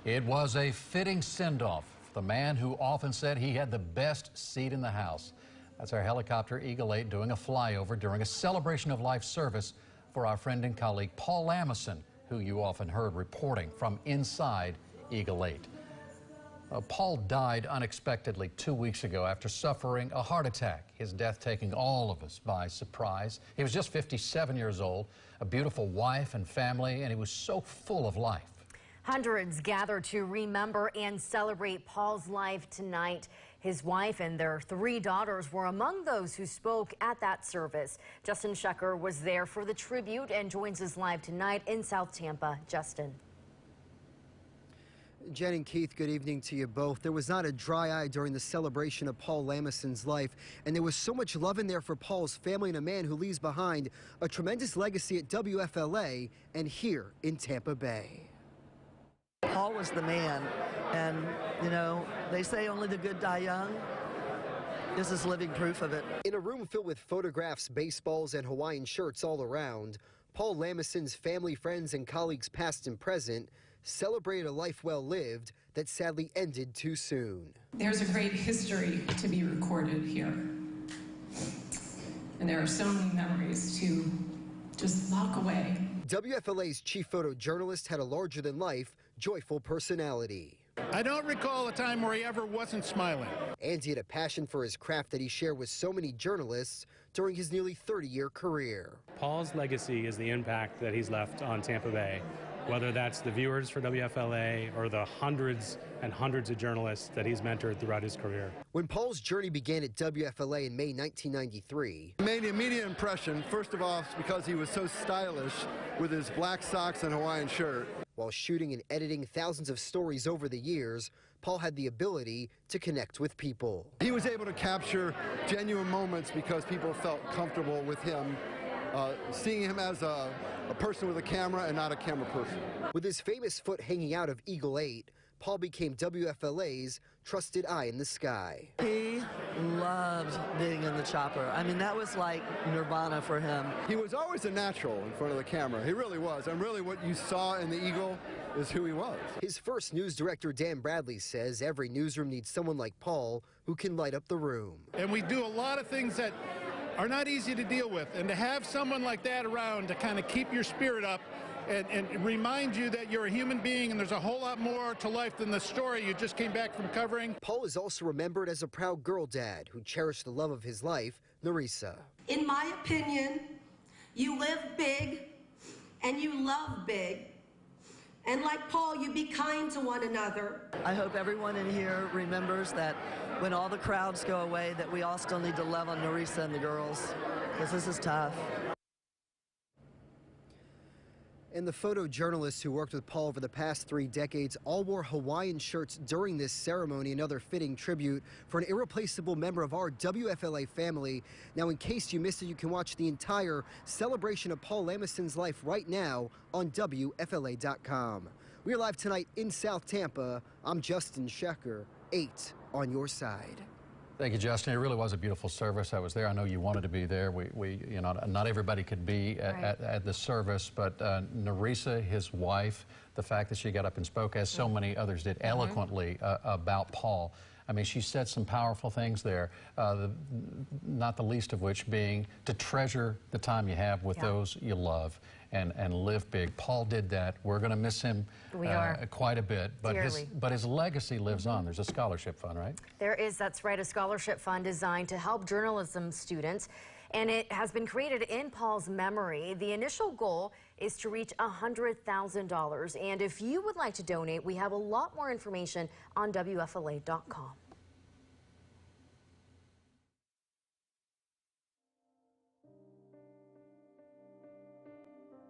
It was a fitting send-off for the man who often said he had the best seat in the house. That's our helicopter Eagle 8 doing a flyover during a celebration of life service for our friend and colleague Paul Lamison, who you often heard reporting from inside Eagle 8. Paul died unexpectedly 2 weeks ago after suffering a heart attack, his death taking all of us by surprise. He was just 57 years old, a beautiful wife and family, and he was so full of life. Hundreds gathered to remember and celebrate Paul's life tonight. His wife and their 3 daughters were among those who spoke at that service. Justin Shecker was there for the tribute and joins us live tonight in South Tampa. Justin. Jen and Keith, good evening to you both. There was not a dry eye during the celebration of Paul Lamison's life, and there was so much love in there for Paul's family and a man who leaves behind a tremendous legacy at WFLA and here in Tampa Bay. Paul was the man, and you know, they say only the good die young. This is living proof of it. In a room filled with photographs, baseballs, and Hawaiian shirts all around, Paul Lamison's family, friends, and colleagues past and present celebrated a life well lived that sadly ended too soon. There's a great history to be recorded here, and there are so many memories to just lock away. WFLA's chief photojournalist had a larger-than-life, joyful personality. I don't recall a time where he ever wasn't smiling. And he had a passion for his craft that he shared with so many journalists during his nearly 30-year career. Paul's legacy is the impact that he's left on Tampa Bay, whether that's the viewers for WFLA or the hundreds and hundreds of journalists that he's mentored throughout his career. When Paul's journey began at WFLA in May 1993, It made an immediate impression, first of all, because he was so stylish with his black socks and Hawaiian shirt. While shooting and editing thousands of stories over the years, Paul had the ability to connect with people. He was able to capture genuine moments because people felt comfortable with him, seeing him as a person with a camera and not a camera person. With his famous foot hanging out of Eagle 8, Paul became WFLA's trusted eye in the sky. He loved being in the chopper. I mean, that was like nirvana for him. He was always a natural in front of the camera. He really was. And really what you saw in the Eagle is who he was. His first news director, Dan Bradley, says every newsroom needs someone like Paul who can light up the room. And we do a lot of things that are not easy to deal with. And to have someone like that around to kind of keep your spirit up and remind you that you're a human being and there's a whole lot more to life than the story you just came back from covering. Paul is also remembered as a proud girl dad who cherished the love of his life, Nerissa. In my opinion, you live big and you love big. And like Paul, you be kind to one another. I hope everyone in here remembers that when all the crowds go away, that we all still need to love on Nerissa and the girls, because this is tough. And the photojournalists who worked with Paul over the past 3 decades all wore Hawaiian shirts during this ceremony, another fitting tribute for an irreplaceable member of our WFLA family. Now, in case you missed it, you can watch the entire celebration of Paul Lamison's life right now on WFLA.com. We're live tonight in South Tampa. I'm Justin Shecker, 8 on your side. Thank you, Justin. It really was a beautiful service. I was there. I know you wanted to be there. You know, not everybody could be at the service, but Nerissa, his wife, the fact that she got up and spoke, as so many others did, eloquently about Paul. I mean, she said some powerful things there, not the least of which being to treasure the time you have with those you love and live big. Paul did that. We're going to miss him quite a bit, but his legacy lives on. There's a scholarship fund, right? There is, that's right, a scholarship fund designed to help journalism students, and it has been created in Paul's memory. The initial goal is to reach $100,000, and if you would like to donate, we have a lot more information on WFLA.com.